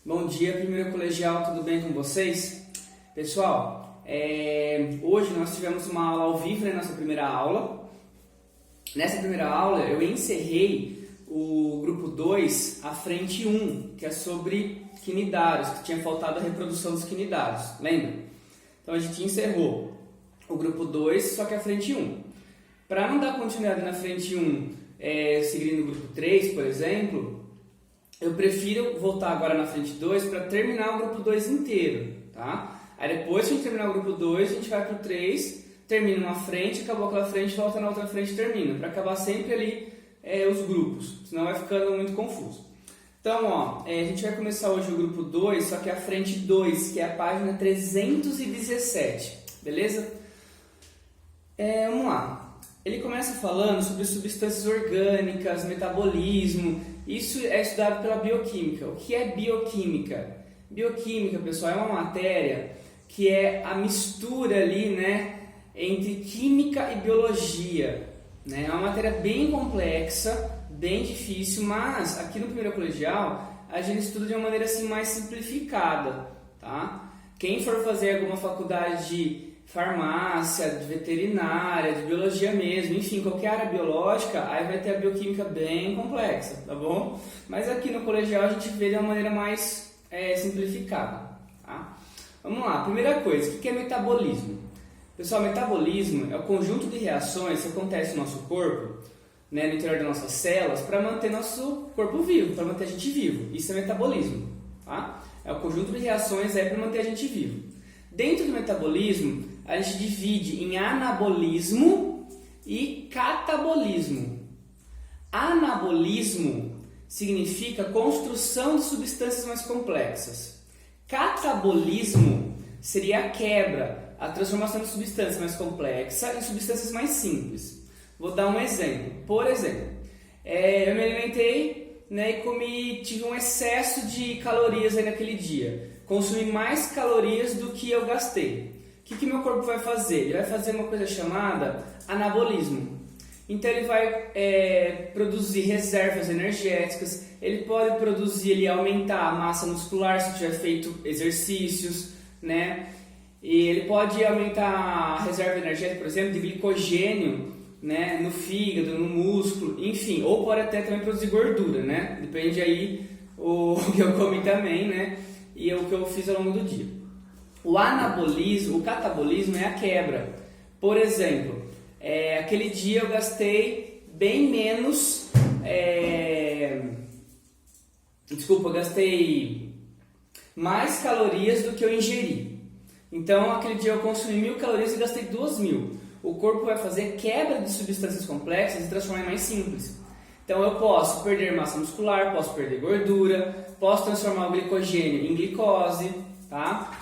Bom dia, primeiro colegial, tudo bem com vocês? Pessoal, hoje nós tivemos uma aula ao vivo na nossa primeira aula. Nessa primeira aula eu encerrei o grupo 2, a frente 1, que é sobre quinidários, que tinha faltado a reprodução dos quinidários, lembra? Então a gente encerrou o grupo 2, só que a frente 1. Para não dar continuidade na frente 1, seguindo o grupo 3, por exemplo, eu prefiro voltar agora na frente 2 para terminar o grupo 2 inteiro, tá? Aí depois que a gente terminar o grupo 2, a gente vai para o 3, termina uma frente, acabou aquela frente, volta na outra frente e termina, para acabar sempre ali os grupos, senão vai ficando muito confuso. Então, a gente vai começar hoje o grupo 2, só que a frente 2, que é a página 317, beleza? Vamos lá. Ele começa falando sobre substâncias orgânicas, metabolismo. Isso é estudado pela bioquímica. O que é bioquímica? Bioquímica, pessoal, é uma matéria que é a mistura ali, né, entre química e biologia. Né? É uma matéria bem complexa, bem difícil, mas aqui no primeiro colegial a gente estuda de uma maneira assim mais simplificada, tá? Quem for fazer alguma faculdade de farmácia, de veterinária, de biologia mesmo, enfim, qualquer área biológica, aí vai ter a bioquímica bem complexa, tá bom? Mas aqui no colegial a gente vê de uma maneira mais simplificada, tá? Vamos lá, primeira coisa, o que é metabolismo? Pessoal, metabolismo é o conjunto de reações que acontece no nosso corpo, né, no interior das nossas células, para manter nosso corpo vivo, para manter a gente vivo. Isso é metabolismo, tá? É o conjunto de reações para manter a gente vivo. Dentro do metabolismo, a gente divide em anabolismo e catabolismo. Anabolismo significa construção de substâncias mais complexas. Catabolismo seria a quebra, a transformação de substâncias mais complexas em substâncias mais simples. Vou dar um exemplo. Por exemplo, eu me alimentei, né, e tive um excesso de calorias aí naquele dia. Consumi mais calorias do que eu gastei. O que meu corpo vai fazer? Ele vai fazer uma coisa chamada anabolismo. Então ele vai produzir reservas energéticas, ele pode produzir, aumentar a massa muscular se tiver feito exercícios, né? E ele pode aumentar a reserva energética, por exemplo, de glicogênio, né, no fígado, no músculo, enfim, ou pode até também produzir gordura, né? Depende aí o que eu comi também, né? E o que eu fiz ao longo do dia. O anabolismo, o catabolismo é a quebra. Por exemplo, aquele dia eu gastei bem menos, eu gastei mais calorias do que eu ingeri. Então, aquele dia eu consumi 1.000 calorias e gastei 2.000. O corpo vai fazer quebra de substâncias complexas e transformar em mais simples. Então, eu posso perder massa muscular, posso perder gordura, posso transformar o glicogênio em glicose, tá?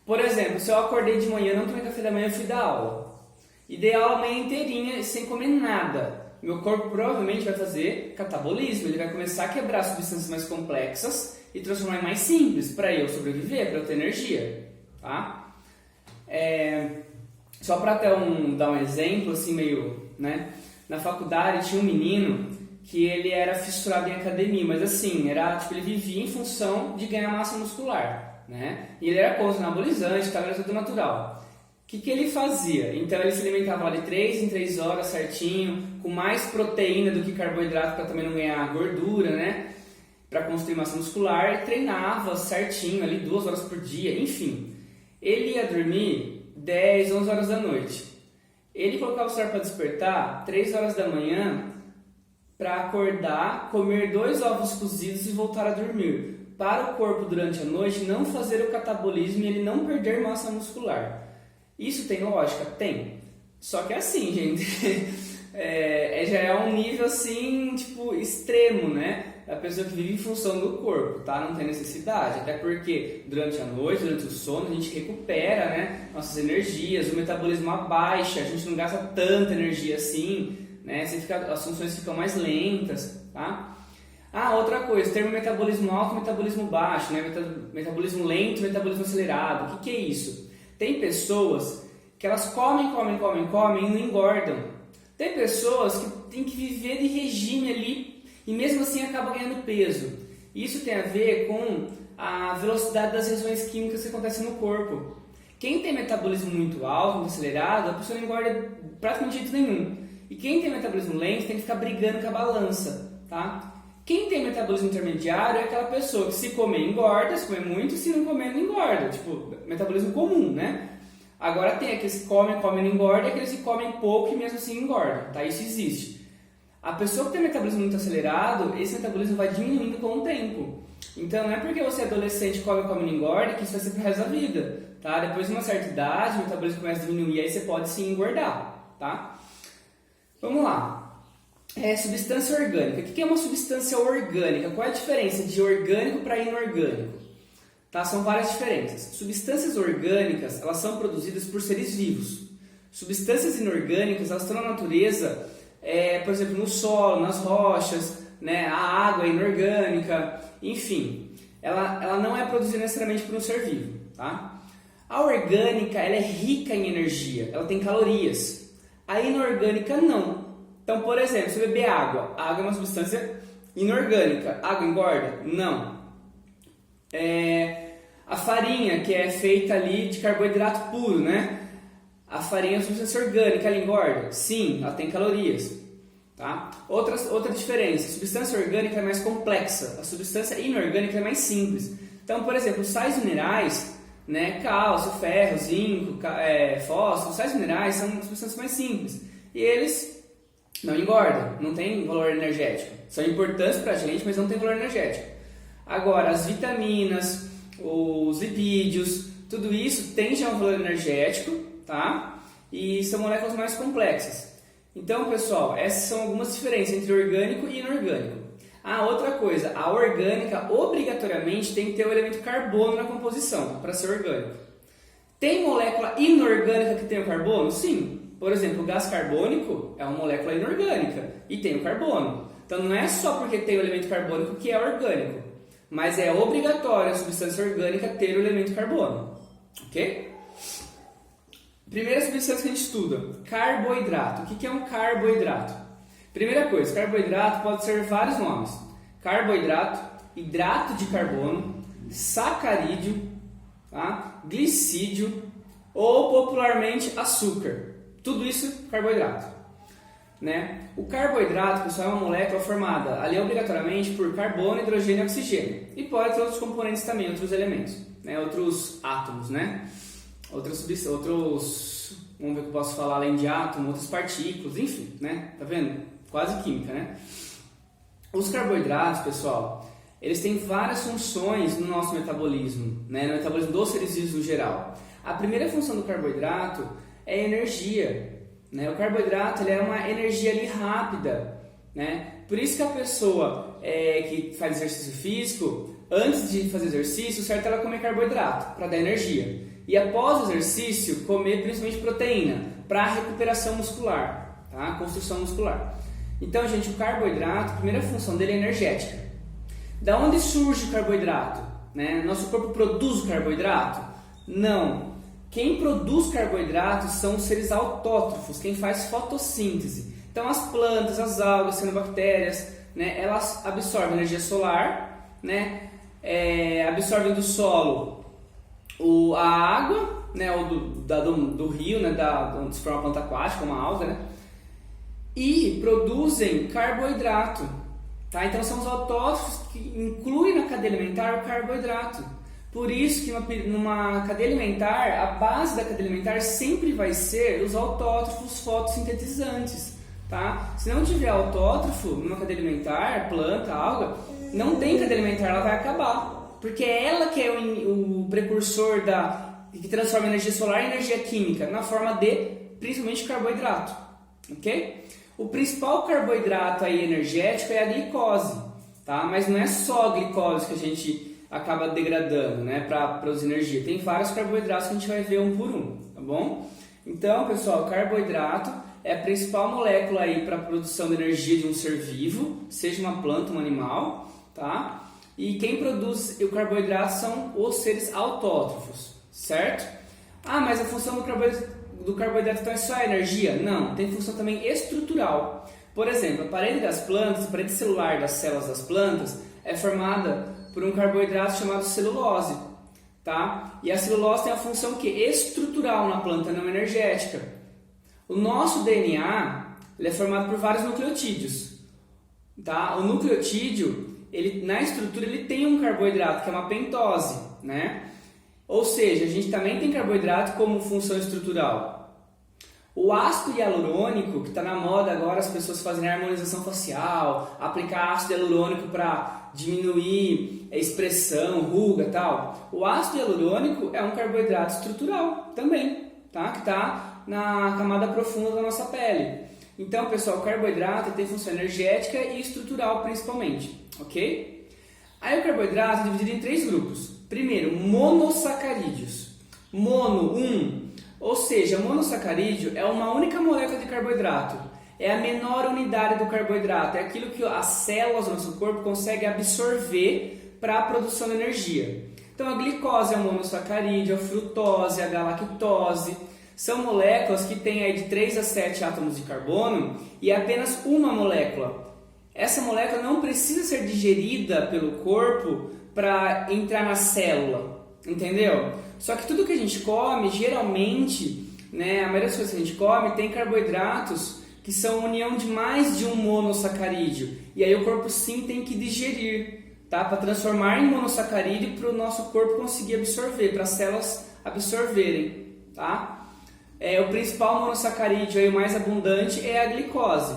Por exemplo, se eu acordei de manhã, não tomei café da manhã, eu fui dar aula. E dei aula a manhã inteirinha sem comer nada. Meu corpo provavelmente vai fazer catabolismo, ele vai começar a quebrar substâncias mais complexas e transformar em mais simples, para eu sobreviver, para eu ter energia, tá? Só para dar um exemplo, assim, meio, né? Na faculdade tinha um menino que ele era fissurado em academia, mas assim, ele vivia em função de ganhar massa muscular, né? E ele era contra anabolizante, era tudo natural. O que ele fazia? Então ele se alimentava lá de 3 em 3 horas certinho, com mais proteína do que carboidrato para também não ganhar gordura, né? Para construir massa muscular, e treinava certinho ali 2 horas por dia, enfim. Ele ia dormir 10, 11 horas da noite. Ele colocava o celular para despertar 3 horas da manhã para acordar, comer 2 ovos cozidos e voltar a dormir. Para o corpo durante a noite não fazer o catabolismo e ele não perder massa muscular. Isso tem lógica? Tem. Só que é assim, gente, já é um nível assim, tipo, extremo, né? A pessoa que vive em função do corpo, tá? Não tem necessidade, até porque durante a noite, durante o sono, a gente recupera, né, nossas energias, o metabolismo abaixa, a gente não gasta tanta energia assim, né? As funções ficam mais lentas, tá? Outra coisa, termo metabolismo alto e metabolismo baixo, né? Metabolismo lento e metabolismo acelerado. O que é isso? Tem pessoas que elas comem e não engordam. Tem pessoas que têm que viver de regime ali e mesmo assim acaba ganhando peso. Isso tem a ver com a velocidade das reações químicas que acontecem no corpo. Quem tem metabolismo muito alto, muito acelerado, a pessoa não engorda praticamente de jeito nenhum. E quem tem metabolismo lento tem que ficar brigando com a balança, tá? Quem tem metabolismo intermediário é aquela pessoa que se comer engorda, se comer muito, se não comer não engorda. Tipo, metabolismo comum, né? Agora tem aqueles que comem e não engordam, e aqueles que comem pouco e mesmo assim engordam, tá? Isso existe. A pessoa que tem metabolismo muito acelerado, esse metabolismo vai diminuindo com o tempo. Então não é porque você é adolescente, come e não engorda, que isso vai ser pro resto da vida, tá? Depois de uma certa idade, o metabolismo começa a diminuir, aí você pode sim engordar, tá? Vamos lá. Substância orgânica. O que é uma substância orgânica? Qual é a diferença de orgânico para inorgânico? Tá? São várias diferenças. Substâncias orgânicas, elas são produzidas por seres vivos. Substâncias inorgânicas, elas estão na natureza, por exemplo, no solo, nas rochas, né? A água é inorgânica, enfim. Ela não é produzida necessariamente por um ser vivo, tá? A orgânica, ela é rica em energia, ela tem calorias. A inorgânica, não. Então, por exemplo, se você beber água, a água é uma substância inorgânica. A água engorda? Não. A farinha, que é feita ali de carboidrato puro, né? A farinha é uma substância orgânica, ela engorda? Sim, ela tem calorias. Tá? Outra diferença, a substância orgânica é mais complexa, a substância inorgânica é mais simples. Então, por exemplo, os sais minerais, né? Cálcio, ferro, zinco, fósforo, sais minerais são substâncias mais simples. E eles não engordam, não tem valor energético. São importantes pra gente, mas não tem valor energético. Agora, as vitaminas, os lipídios, tudo isso tem já um valor energético, tá? E são moléculas mais complexas. Então, pessoal, essas são algumas diferenças entre orgânico e inorgânico. Outra coisa, a orgânica obrigatoriamente tem que ter o elemento carbono na composição para ser orgânico. Tem molécula inorgânica que tem o carbono? Sim. Por exemplo, o gás carbônico é uma molécula inorgânica e tem o carbono. Então não é só porque tem o elemento carbônico que é orgânico, mas é obrigatório a substância orgânica ter o elemento carbono. Ok? Primeira substância que a gente estuda, carboidrato. O que é um carboidrato? Primeira coisa, carboidrato pode ser vários nomes. Carboidrato, hidrato de carbono, sacarídeo, tá? Glicídio ou popularmente açúcar. Tudo isso carboidrato, né? O carboidrato, pessoal, é uma molécula formada ali obrigatoriamente por carbono, hidrogênio e oxigênio. E pode ter outros componentes também, outros elementos, né? Outros átomos, né? Vamos ver o que eu posso falar além de átomo, outras partículas, enfim, né? Tá vendo? Quase química, né? Os carboidratos, pessoal, eles têm várias funções no nosso metabolismo, né? No metabolismo dos seres vivos no geral. A primeira função do carboidrato é energia, né? O carboidrato ele é uma energia ali rápida, né? Por isso que a pessoa que faz exercício físico, antes de fazer exercício, o certo é ela comer carboidrato para dar energia. E após o exercício, comer principalmente proteína para recuperação muscular, tá? Construção muscular. Então, gente, o carboidrato, a primeira função dele é energética. Da onde surge o carboidrato? Né? Nosso corpo produz o carboidrato? Não. Quem produz carboidratos são os seres autótrofos, quem faz fotossíntese. Então, as plantas, as algas, cianobactérias, né, elas absorvem energia solar, né, absorvem do solo a água, né, ou do rio, né, onde se forma a planta aquática, uma alga, né, e produzem carboidrato. Tá? Então, são os autótrofos que incluem na cadeia alimentar o carboidrato. Por isso que numa cadeia alimentar, a base da cadeia alimentar sempre vai ser os autótrofos fotossintetizantes, tá? Se não tiver autótrofo numa cadeia alimentar, planta, alga, não tem cadeia alimentar, ela vai acabar. Porque é ela que é o precursor que transforma energia solar em energia química, na forma de, principalmente, carboidrato, ok? O principal carboidrato aí energético é a glicose, tá? Mas não é só a glicose que a gente acaba degradando, né, para produzir energia. Tem vários carboidratos que a gente vai ver um por um, tá bom? Então, pessoal, carboidrato é a principal molécula aí para a produção de energia de um ser vivo, seja uma planta, um animal, tá? E quem produz o carboidrato são os seres autótrofos, certo? Mas a função do carboidrato então é só a energia? Não, tem função também estrutural. Por exemplo, a parede das plantas, a parede celular das células das plantas, é formada por um carboidrato chamado celulose, tá? E a celulose tem a função que estrutural na planta, não energética. O nosso DNA, ele é formado por vários nucleotídeos, tá? O nucleotídeo, na estrutura, ele tem um carboidrato que é uma pentose, né? Ou seja, a gente também tem carboidrato como função estrutural. O ácido hialurônico, que está na moda agora, as pessoas fazem harmonização facial, aplicar ácido hialurônico para diminuir a expressão, ruga e tal. O ácido hialurônico é um carboidrato estrutural também, tá? Que está na camada profunda da nossa pele. Então, pessoal, o carboidrato tem função energética e estrutural principalmente, ok? Aí o carboidrato é dividido em 3 grupos. Primeiro, monossacarídeos. Mono, ou seja, monossacarídeo é uma única molécula de carboidrato. É a menor unidade do carboidrato. É aquilo que as células do nosso corpo conseguem absorver para a produção de energia. Então a glicose é um monossacarídeo, a frutose, a galactose. São moléculas que têm aí de 3 a 7 átomos de carbono e é apenas uma molécula. Essa molécula não precisa ser digerida pelo corpo para entrar na célula, entendeu? Só que tudo que a gente come, geralmente, né, a maioria das coisas que a gente come tem carboidratos que são união de mais de um monossacarídeo. E aí o corpo sim tem que digerir, tá? Para transformar em monossacarídeo para o nosso corpo conseguir absorver, para as células absorverem, tá? O principal monossacarídeo aí, o mais abundante é a glicose,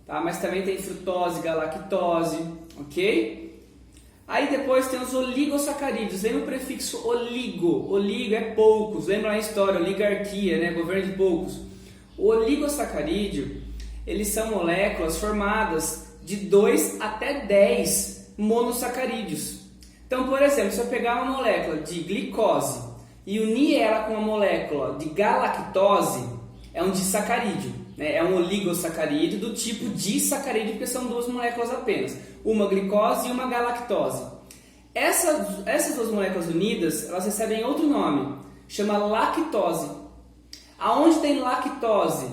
tá? Mas também tem frutose, galactose, ok? Aí depois tem os oligossacarídeos, lembra o prefixo oligo? Oligo é poucos, lembra a história, oligarquia, né? Governo de poucos. O oligossacarídeo, eles são moléculas formadas de 2 até 10 monossacarídeos. Então, por exemplo, se eu pegar uma molécula de glicose e unir ela com uma molécula de galactose, é um disacarídeo, né? É um oligossacarídeo do tipo disacarídeo, porque são 2 moléculas apenas, uma glicose e uma galactose. Essas 2 moléculas unidas, elas recebem outro nome, chama lactose. Aonde tem lactose?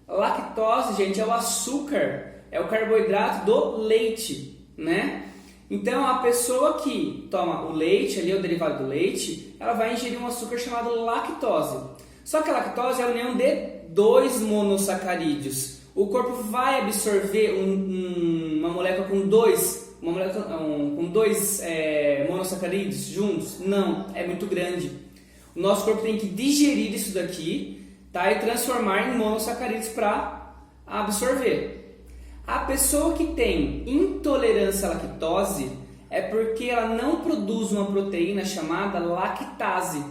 Lactose, gente, é o açúcar, é o carboidrato do leite, né? Então, a pessoa que toma o leite, ali o derivado do leite, ela vai ingerir um açúcar chamado lactose. Só que a lactose é a união de 2 monossacarídeos. O corpo vai absorver uma molécula com 2 monossacarídeos juntos? Não, é muito grande. O nosso corpo tem que digerir isso daqui, tá? E transformar em monossacarídeos para absorver. A pessoa que tem intolerância à lactose é porque ela não produz uma proteína chamada lactase.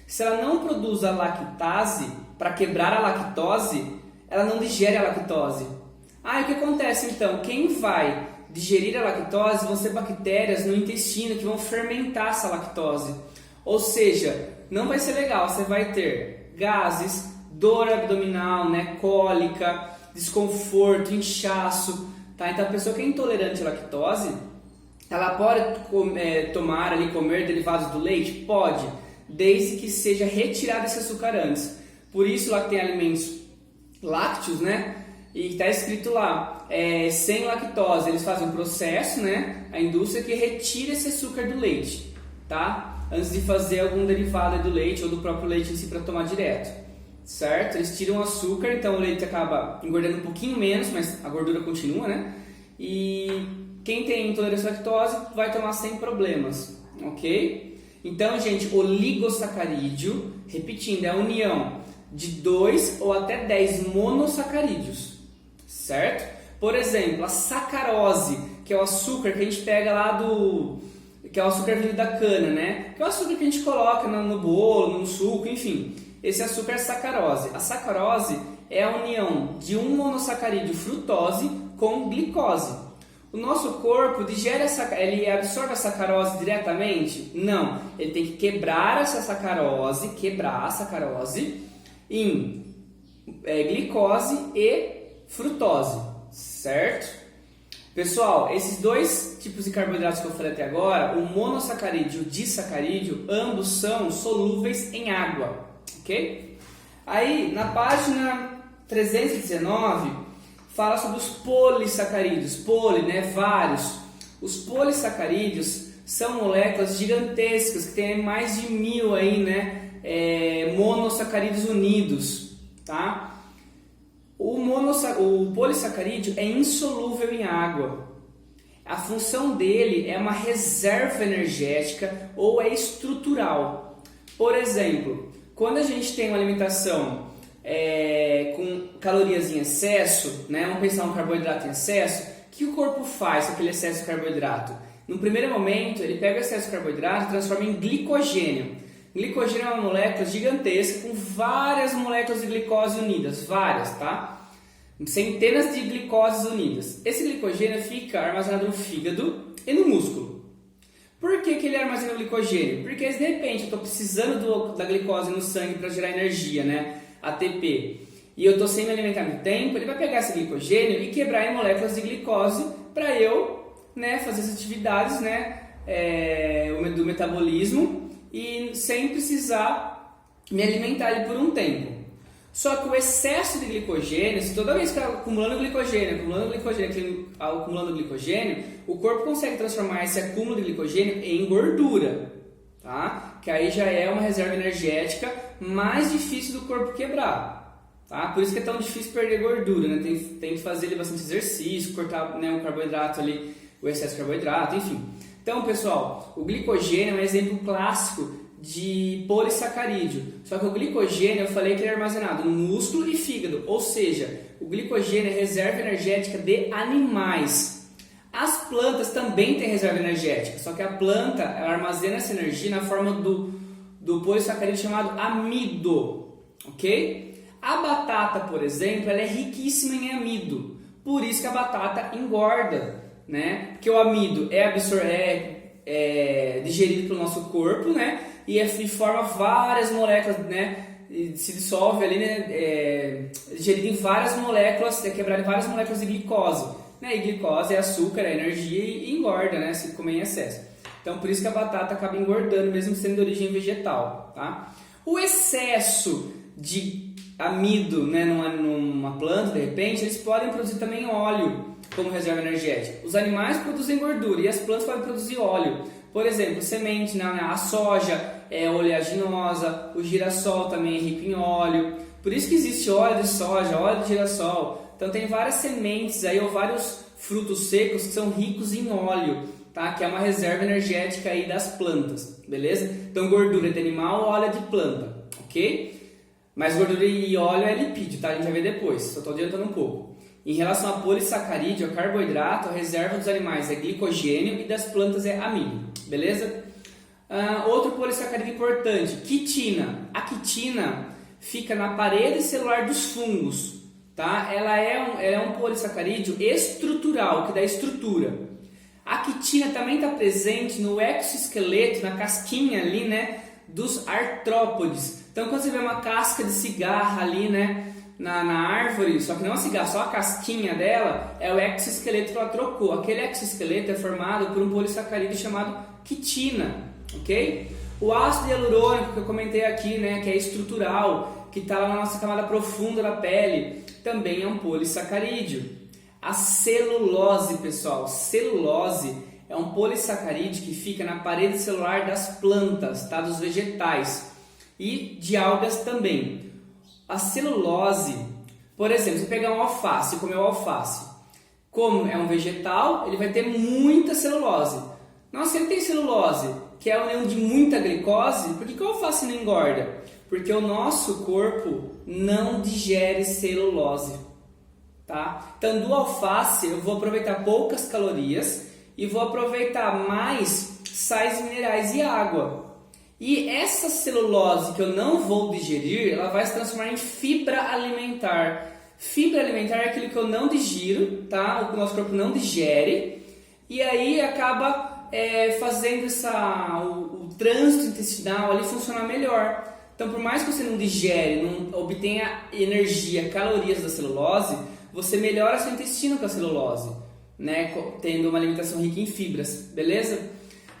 Se ela não produz a lactase para quebrar a lactose, ela não digere a lactose. E o que acontece então? Quem vai digerir a lactose vão ser bactérias no intestino que vão fermentar essa lactose. Ou seja, não vai ser legal, você vai ter gases, dor abdominal, né, cólica, desconforto, inchaço, tá? Então a pessoa que é intolerante à lactose, ela pode comer derivados do leite? Pode, desde que seja retirado esse açúcar antes. Por isso lá tem alimentos lácteos, né? E está escrito lá, sem lactose. Eles fazem um processo, né? A indústria que retira esse açúcar do leite, tá? Antes de fazer algum derivado do leite ou do próprio leite em si para tomar direto. Certo? Eles tiram o açúcar, então o leite acaba engordando um pouquinho menos, mas a gordura continua, né? E quem tem intolerância à lactose vai tomar sem problemas, ok? Então, gente, oligossacarídeo, repetindo, é a união de 2 ou até 10 monossacarídeos, certo? Por exemplo, a sacarose, que é o açúcar que a gente pega lá que é o açúcar vindo da cana, né? Que é o açúcar que a gente coloca no bolo, no suco, enfim. Esse açúcar é sacarose. A sacarose é a união de um monossacarídeo frutose com glicose. O nosso corpo digere ele absorve a sacarose diretamente? Não. Ele tem que quebrar a sacarose em glicose e frutose, certo? Pessoal, esses 2 tipos de carboidratos que eu falei até agora, o monossacarídeo e o disacarídeo, ambos são solúveis em água. Ok? Aí, na página 319, fala sobre os polissacarídeos. Poli, né? Vários. Os polissacarídeos são moléculas gigantescas, que tem mais de 1000 aí, né, monossacarídeos unidos, tá? O polissacarídeo é insolúvel em água. A função dele é uma reserva energética ou é estrutural. Por exemplo, quando a gente tem uma alimentação com calorias em excesso, né, vamos pensar um carboidrato em excesso, o que o corpo faz com aquele excesso de carboidrato? No primeiro momento, ele pega o excesso de carboidrato e transforma em glicogênio. Glicogênio é uma molécula gigantesca com várias moléculas de glicose unidas, várias, tá? Centenas de glicoses unidas. Esse glicogênio fica armazenado no fígado e no músculo. Por que ele armazena o glicogênio? Porque de repente eu estou precisando da glicose no sangue para gerar energia, né? ATP. E eu estou sem me alimentar no tempo, ele vai pegar esse glicogênio e quebrar em moléculas de glicose para eu, né, fazer as atividades, né, do metabolismo e sem precisar me alimentar ele por um tempo. Só que o excesso de glicogênio, se toda vez que está acumulando glicogênio, o corpo consegue transformar esse acúmulo de glicogênio em gordura, tá? Que aí já é uma reserva energética mais difícil do corpo quebrar, tá? Por isso que é tão difícil perder gordura, né? Tem que fazer bastante exercício, cortar, né, o carboidrato ali, o excesso de carboidrato, enfim. Então, pessoal, o glicogênio é um exemplo clássico de polissacarídeo. Só que o glicogênio, eu falei que ele é armazenado no músculo e fígado, ou seja, o glicogênio é reserva energética de animais. As plantas também têm reserva energética, só que a planta ela armazena essa energia na forma do polissacarídeo chamado amido, ok? A batata, por exemplo, ela é riquíssima em amido, por isso que a batata engorda, né? Porque o amido é digerido pelo nosso corpo, né? E forma várias moléculas, né? E se dissolve ali, né? Digerido em várias moléculas, quebrado em várias moléculas de glicose, né? E glicose é açúcar, é energia e engorda, né? Se comer em excesso. Então, por isso que a batata acaba engordando, mesmo sendo de origem vegetal, tá? O excesso de amido, né? Numa planta, de repente, eles podem produzir também óleo como reserva energética. Os animais produzem gordura e as plantas podem produzir óleo. Por exemplo, semente, né? A soja é oleaginosa, o girassol também é rico em óleo. Por isso que existe óleo de soja, óleo de girassol. Então tem várias sementes aí, ou vários frutos secos que são ricos em óleo, tá? Que é uma reserva energética aí das plantas, beleza? Então gordura é de animal, óleo é de planta, ok? Mas gordura e óleo é lipídio, tá? A gente vai ver depois, só estou adiantando um pouco. Em relação a polissacarídeo, a carboidrato, a reserva dos animais é glicogênio e das plantas é amido, beleza? Outro polissacarídeo importante, quitina. A quitina fica na parede celular dos fungos, tá? Ela é um polissacarídeo estrutural, que dá estrutura. A quitina também está presente no exoesqueleto, na casquinha ali, né, dos artrópodes. Então, quando você vê uma casca de cigarra ali, né, na árvore, só que não a cigarra, só a casquinha dela, é o exoesqueleto que ela trocou. Aquele exoesqueleto é formado por um polissacarídeo chamado quitina, ok? O ácido hialurônico que eu comentei aqui, né, que é estrutural, que está lá na nossa camada profunda da pele, também é um polissacarídeo. A celulose, pessoal, celulose é um polissacarídeo que fica na parede celular das plantas, tá? Dos vegetais e de algas também. A celulose, por exemplo, se pegar um alface e comer o alface, como é um vegetal, ele vai ter muita celulose. Nossa, ele tem celulose, que é a união de muita glicose, por que o alface não engorda? Porque o nosso corpo não digere celulose, tá? Então, do alface eu vou aproveitar poucas calorias e vou aproveitar mais sais minerais e água. E essa celulose que eu não vou digerir, ela vai se transformar em fibra alimentar. Fibra alimentar é aquilo que eu não digiro, tá? O nosso corpo não digere. E aí acaba fazendo o trânsito intestinal ali funcionar melhor. Então, por mais que você não digere, não obtenha energia, calorias da celulose, você melhora seu intestino com a celulose, né? Tendo uma alimentação rica em fibras, beleza?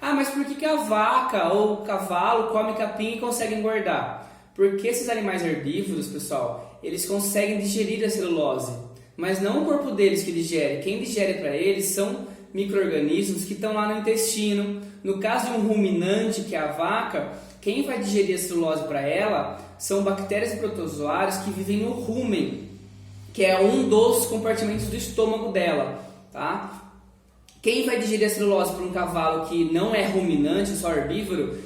Ah, mas por que a vaca ou o cavalo come capim e consegue engordar? Porque esses animais herbívoros, pessoal, eles conseguem digerir a celulose, mas não o corpo deles que digere. Quem digere para eles são micro-organismos que estão lá no intestino. No caso de um ruminante, que é a vaca, quem vai digerir a celulose para ela são bactérias e protozoários que vivem no rumen, que é um dos compartimentos do estômago dela, tá? Quem vai digerir a celulose para um cavalo que não é ruminante, só herbívoro,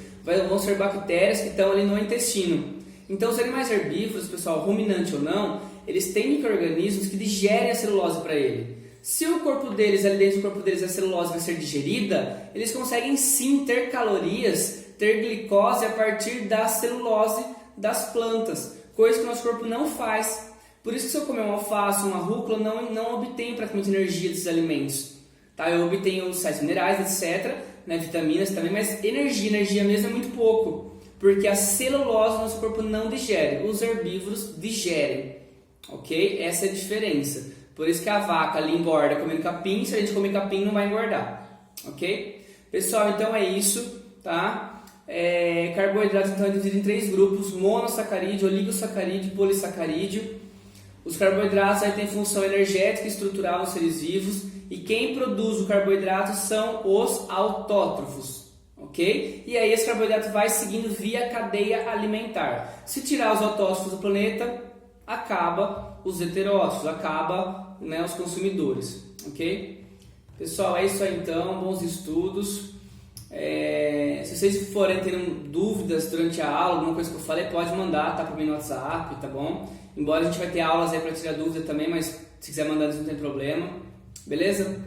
vão ser bactérias que estão ali no intestino. Então, os animais herbívoros, pessoal, ruminante ou não, eles têm micro-organismos que digerem a celulose para ele. Se o corpo deles, ali dentro do corpo deles, a celulose vai ser digerida, eles conseguem sim ter calorias, ter glicose a partir da celulose das plantas, coisa que o nosso corpo não faz. Por isso que se eu comer uma alface, uma rúcula, não obtenho praticamente energia desses alimentos. Tá? Eu obtenho sais minerais, etc., né, vitaminas também, mas energia mesmo é muito pouco, porque a celulose do nosso corpo não digere, os herbívoros digerem, ok? Essa é a diferença. Por isso que a vaca ali engorda comendo capim, se a gente comer capim não vai engordar, ok? Pessoal, então é isso, tá? Carboidratos então é dividido em 3 grupos: monossacarídeo, oligosacarídeo e polissacarídeo. Os carboidratos aí têm função energética e estrutural nos seres vivos, e quem produz o carboidrato são os autótrofos, ok? E aí esse carboidrato vai seguindo via cadeia alimentar. Se tirar os autótrofos do planeta, acaba os heterótrofos, acaba, né, os consumidores, ok? Pessoal, é isso aí então, bons estudos. Se vocês forem tendo dúvidas durante a aula, alguma coisa que eu falei, pode mandar, tá, para mim no WhatsApp, tá bom? Embora a gente vai ter aulas aí para tirar dúvida também, mas se quiser mandar, não tem problema. Beleza?